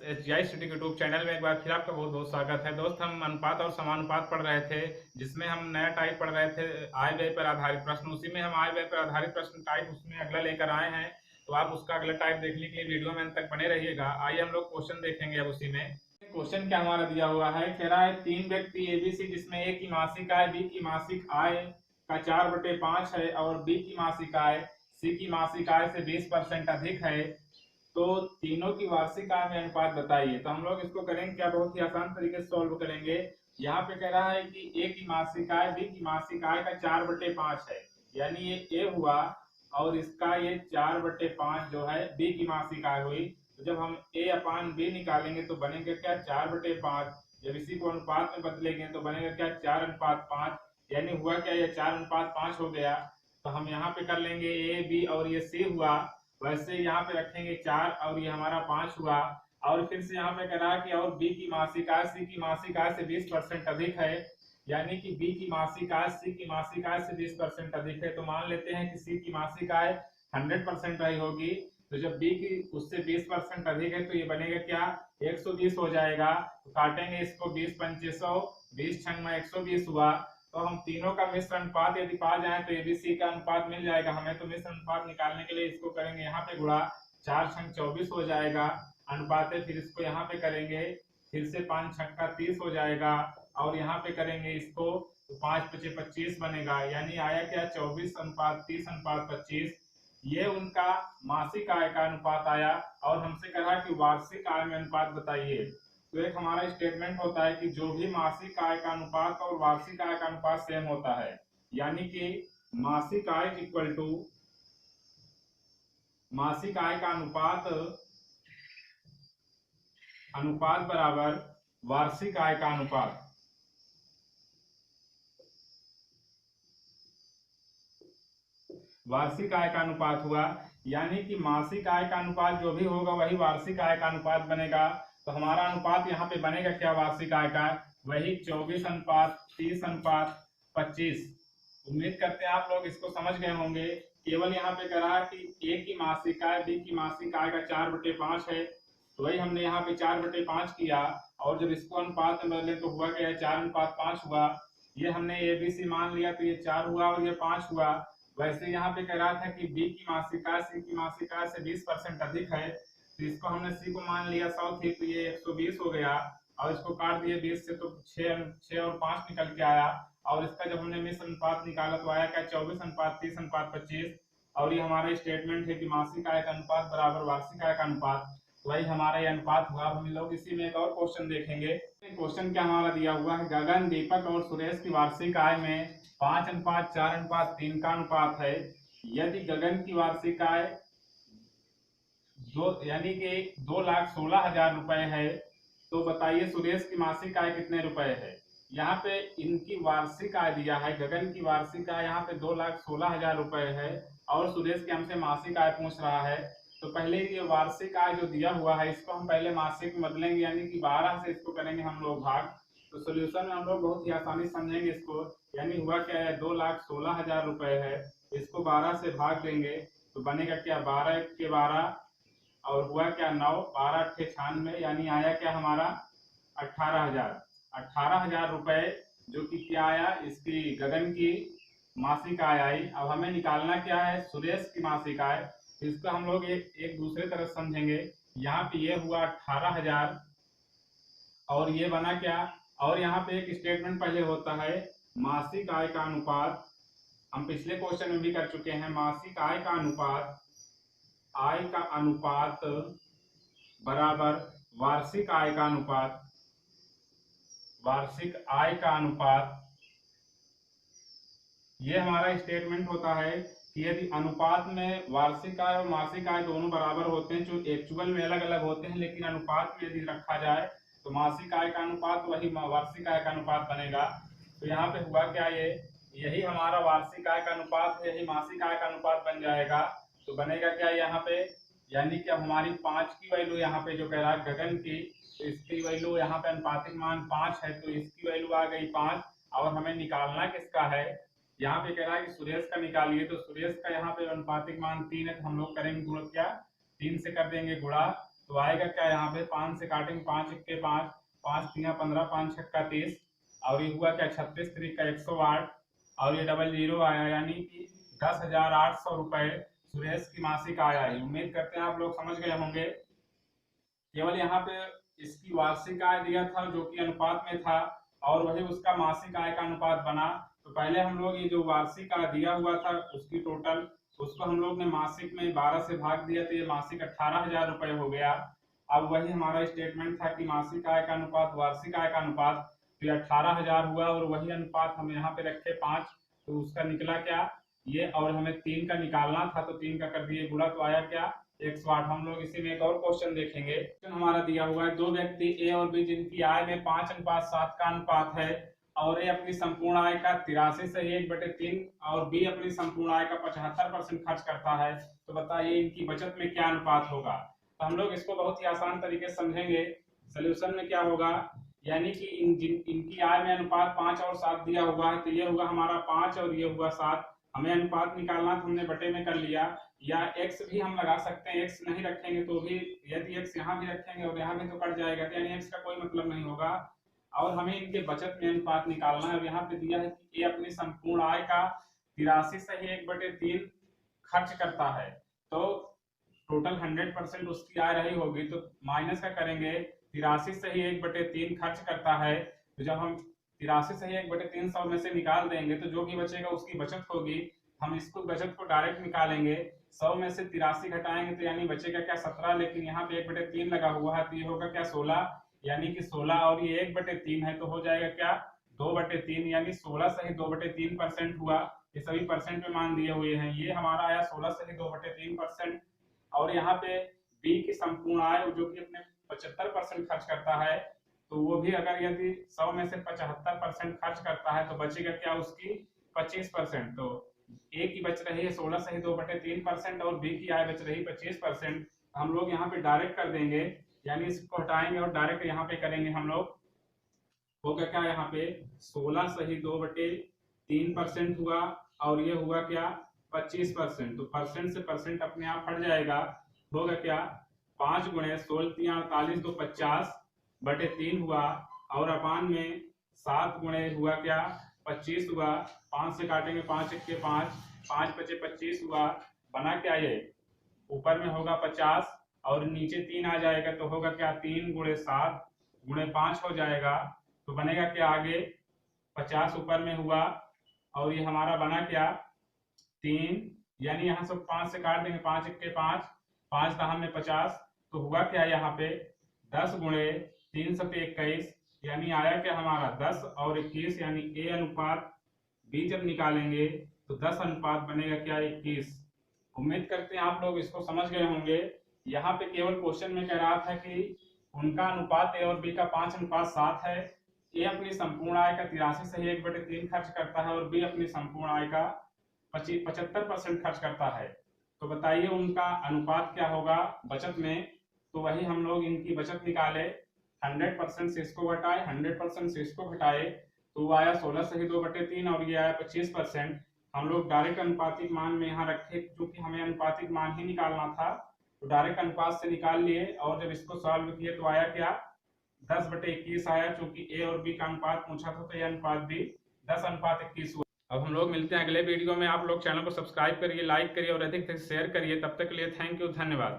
HGI study के YouTube channel में एक बार फिर आपका बहुत बहुत स्वागत है। दोस्त, हम अनुपात और समानुपात पढ़ रहे थे, जिसमें हम नया टाइप पढ़ रहे थे आय व्यय पर आधारित प्रश्न। उसी में हम आय व्यय पर आधारित प्रश्न टाइप उसमें अगला लेकर आए हैं, तो आप उसका अगला टाइप देखने के लिए वीडियो में अंत तक बने रहिएगा। आइए हम लोग क्वेश्चन देखेंगे। अब उसी में क्वेश्चन क्या हमारा दिया हुआ है, कह रहा है तीन व्यक्ति एबीसी जिसमें ए की मासिक आय बी की मासिक आय का 4/5 है और बी की मासिक आय सी की मासिक आय से 20% अधिक है, तो तीनों की वार्षिक आय में अनुपात बताइए। तो हम लोग इसको करेंगे क्या, बहुत ही आसान तरीके से सॉल्व करेंगे। यहाँ पे कह रहा है कि ए की मासिक आय बी की मासिक आय का 4/5 है, यानी ये ए हुआ और इसका ये 4/5 जो है बी की मासिक आय हुई। तो जब हम ए अपान बी निकालेंगे तो बनेगा क्या, 4/5। जब इसी को अनुपात में बदलेंगे तो बनेगा क्या, 4:5, यानी हुआ क्या, ये 4:5 हो गया। तो हम यहाँ पे कर लेंगे ए बी और ये सी हुआ, वैसे यहाँ पे रखेंगे 4 और ये हमारा 5 हुआ। और फिर से यहाँ पे करा कि और बी की मासिक आय सी की मासिक आय से 20% अधिक है, यानी कि बी की मासिक आय सी की मासिक आय से 20% अधिक है। तो मान लेते हैं कि सी की मासिक आय 100% रही होगी, तो जब बी की उससे 20% अधिक है तो ये बनेगा क्या, 120 हो जाएगा। तो काटेंगे इसको 20 पंचे 100, 20 छंग में 120 हुआ। तो हम तीनों का मिश्र अनुपात यदि पा जाए तो एबीसी का अनुपात मिल जाएगा हमें। तो मिश्र अनुपात निकालने के लिए इसको करेंगे यहाँ पे गुणा, 4 छंग 24 हो जाएगा अनुपात है। फिर इसको यहाँ पे करेंगे, फिर से 5 छंग का 30 हो जाएगा और यहाँ पे करेंगे इसको तो 5 पचे 25 बनेगा, यानी आया क्या, 24:30:25। ये उनका मासिक आय का अनुपात आया। और हमसे कहा कि वार्षिक आय में अनुपात बताइए। तो एक हमारा स्टेटमेंट होता है कि जो भी मासिक आय का अनुपात और वार्षिक आय का अनुपात सेम होता है, यानी कि मासिक आय इक्वल टू मासिक आय का अनुपात बराबर वार्षिक आय का अनुपात। वार्षिक आय का अनुपात हुआ, यानी कि मासिक आय का अनुपात जो भी होगा वही वार्षिक आय का अनुपात बनेगा। तो हमारा अनुपात यहाँ पे बनेगा क्या, वार्षिक आय का, वही 24:30:25। उम्मीद करते हैं आप लोग इसको समझ गए होंगे। केवल यहाँ पे करा कि ए की मासिक आय बी की मासिक आय का 4/5 है, तो वही हमने यहाँ पे 4/5 किया। और जब इसको अनुपात में बदले तो हुआ क्या है, 4:5 हुआ। ये हमने ए बी सी मान लिया तो ये 4 हुआ और ये 5 हुआ। वैसे यहाँ पे कह रहा था कि बी की मासिक आय सी की मासिक आय से 20% अधिक है, तो इसको हमने सी को मान लिया 100 थी, तो ये 120 हो गया। और इसको काट दिए 20 से तो 6 और 5 निकल के आया। और इसका जब हमने मिश्र अनुपात निकाला तो आया क्या, 24:30:25। और ये हमारा स्टेटमेंट है कि मासिक आय का अनुपात बराबर वार्षिक आय का अनुपात, वही हमारा ये अनुपात हुआ। हम लोग इसी में एक और क्वेश्चन देखेंगे। क्वेश्चन क्या हमारा दिया हुआ है, गगन दीपक और सुरेश की वार्षिक आय में 5:4:3 का अनुपात है। यदि गगन की वार्षिक आय यानी कि 2,16,000 रुपए है, तो बताइए सुरेश की मासिक आय कितने रुपए है। यहाँ पे इनकी वार्षिक आय दिया है, गगन की वार्षिक आय यहाँ पे 2,16,000 रुपए है और सुरेश के हमसे मासिक आय पूछ रहा है। तो पहले ये वार्षिक आय जो दिया हुआ है इसको हम पहले मासिक में बदलेंगे, यानी कि 12 से इसको करेंगे हम लोग भाग। तो सोल्यूशन में हम लोग बहुत ही आसानी समझेंगे इसको। यानी हुआ क्या है, 2,16,000 रुपए है, इसको 12 से भाग देंगे तो बनेगा क्या, 12 के 12 और हुआ क्या 9, 12 8 96, यानी आया क्या हमारा 18,000 रुपए, जो कि क्या आया, इसकी गगन की मासिक आय आई। अब हमें निकालना क्या है, सुरेश की मासिक आय। तो इसको हम लोग एक दूसरे तरफ समझेंगे। यहाँ पे ये हुआ 18,000 और ये बना क्या, और यहाँ पे एक स्टेटमेंट पहले होता है मासिक आय का अनुपात। हम पिछले क्वेश्चन में भी कर चुके हैं, मासिक आय का अनुपात बराबर वार्षिक आय का अनुपात। वार्षिक आय का अनुपात, ये हमारा स्टेटमेंट होता है कि यदि अनुपात में वार्षिक आय और मासिक आय दोनों बराबर होते हैं, जो एक्चुअल में अलग अलग होते हैं, लेकिन अनुपात में यदि रखा जाए तो मासिक आय का अनुपात वही वार्षिक आय का अनुपात बनेगा। तो यहाँ पे हुआ क्या, यही हमारा वार्षिक आय का अनुपात है, यही मासिक आय का अनुपात बन जाएगा। तो बनेगा क्या यहाँ पे, यानी कि अब हमारी 5 की वैल्यू यहाँ पे जो कह रहा है गगन की, तो इसकी वैल्यू यहाँ पे अनुपातिक मान 5 है, तो इसकी वैल्यू आ गई 5। और हमें निकालना किसका है, यहाँ पे कह रहा है कि सुरेश का निकालिए। तो सुरेश का यहाँ पे अनुपातिक मान 3 है, तो हम लोग करेंगे गुणा, क्या 3 से कर देंगे गुणा, तो तो आएगा क्या यहाँ पे 5 से काटेंगे, 5 इक्के 5, 5 तिया 15, 5 छक्का 30 और ये हुआ क्या 36 3 का 108 और ये डबल जीरो आया, यानी कि 10,800 रुपए सुरेश की मासिक आय आई। उम्मीद करते हैं आप लोग समझ गए होंगे। केवल यहाँ पे इसकी वार्षिक आय दिया था जो कि अनुपात में था और वही उसका मासिक आय का अनुपात बना। तो पहले हम लोग ये जो वार्षिक आय दिया हुआ था उसकी टोटल, उसको हम लोग ने मासिक में 12 से भाग दिया तो ये मासिक 18,000 रुपए हो गया। अब वही हमारा स्टेटमेंट था कि मासिक आय का अनुपात वार्षिक आय का अनुपात, तो ये 18,000 हुआ और वही अनुपात हम यहाँ पे रखे 5, तो उसका निकला क्या ये, और हमें 3 का निकालना था तो 3 का कर दिए गुणा, तो आया क्या 108। हम लोग इसी में एक और क्वेश्चन देखेंगे। हमारा दिया हुआ है दो व्यक्ति ए और बी जिनकी आय में 5:7 का अनुपात है और ए अपनी संपूर्ण आय का 83 से 1/3 और बी अपनी संपूर्ण आय का 75% खर्च करता है, तो बताइए इनकी बचत में क्या अनुपात होगा। तो हम लोग इसको बहुत ही आसान तरीके से समझेंगे। सोल्यूशन में क्या होगा, यानी कि इनकी आय में अनुपात 5 और 7 दिया हुआ है, तो ये होगा हमारा 5 और ये हुआ 7। हमें अनुपात निकालना तो हमने बटे में कर लिया, या x भी हम लगा सकते हैं, x नहीं रखेंगे तो भी, यदि x यहाँ भी रखेंगे और यहाँ भी तो कट जाएगा, तो यानी x का कोई मतलब नहीं होगा। और हमें इनके बचत में अनुपात निकालना है और यहाँ पे दिया है कि ये अपनी संपूर्ण आय का 83 से 1/3 खर्च करता है, तो टोटल 100% उसकी आय रही होगी, तो माइनस का करेंगे 83 से 1/3 खर्च करता है, तो जब हम 83 से 1/3 100 में से निकाल देंगे तो जो भी बचेगा उसकी बचत होगी। हम इसको बचत को डायरेक्ट निकालेंगे, 100 में से 83 घटाएंगे तो यानी बचेगा क्या 17, लेकिन यहाँ पे 1/3 लगा हुआ है तो ये होगा क्या 16, यानी कि 16 और ये 1/3 है तो हो जाएगा क्या 2/3, यानी 16 से ही 2/3% हुआ। ये सभी परसेंट में मान दिए हुए हैं, ये हमारा आया 16 से ही 2/3%। और यहाँ पे बी की संपूर्ण आय जो कि अपने 75% खर्च करता है, तो वो भी अगर यदि 100 में से 75% खर्च करता है तो बचेगा क्या उसकी 25%। तो ए की बच रही है 16 से ही 2/3% और बी की आय बच रही 25%। हम लोग यहाँ पे डायरेक्ट कर देंगे, यानी इसको हटाएंगे और डायरेक्ट यहाँ पे करेंगे हम लोग। होगा क्या यहाँ पे 16 से ही 2/3% हुआ और ये हुआ क्या 25%, तो परसेंट से परसेंट अपने आप हट जाएगा। होगा क्या 5 गुणे 16 48 तो 50/3 हुआ और अपान में 7 गुणे हुआ क्या 25 हुआ, 5 से काटेंगे 5 इक्के 5, 5 बचे 25 हुआ, बना क्या ये ऊपर में होगा 50 और नीचे 3 आ जाएगा, तो होगा क्या 3 गुणे 7 गुणे 5 हो जाएगा, तो बनेगा क्या आगे 50 ऊपर में हुआ और ये हमारा बना क्या 3, यानी यहाँ से 5 से काट देंगे 5 इक्के 5, 5 दहा में 50, तो हुआ क्या यहाँ पे 10 गुणे 3 सते 21, यानी आया क्या हमारा 10 और 21, यानी ए अनुपात बी जब निकालेंगे तो 10 अनुपात बनेगा क्या 21। उम्मीद करते हैं आप लोग इसको समझ गए होंगे। यहाँ पे केवल क्वेश्चन में कह रहा था कि उनका अनुपात ए और बी का 5:7 है। ए अपनी संपूर्ण आय का 83 से 1/3 खर्च करता है और बी अपनी संपूर्ण आय का 75% खर्च करता है, तो बताइए उनका अनुपात क्या होगा बचत में। तो वही हम लोग इनकी बचत निकाले, 100% से इसको घटाए 100% से इसको घटाए, तो वो आया 16 से ही 2/3 और ये आया 25%। हम लोग डायरेक्ट अनुपातिक मान में यहाँ रखे क्योंकि हमें अनुपातिक मान ही निकालना था, तो डायरेक्ट अनुपात से निकाल लिए और जब इसको सॉल्व किए तो आया क्या 10/21 आया, क्योंकि ए और बी का अनुपात पूछा था तो ये अनुपात भी 10:21 हुआ। अब हम लोग मिलते हैं अगले वीडियो में। आप लोग चैनल को सब्सक्राइब करिए, लाइक करिए और अधिक से शेयर करिए। तब तक के लिए थैंक यू, धन्यवाद।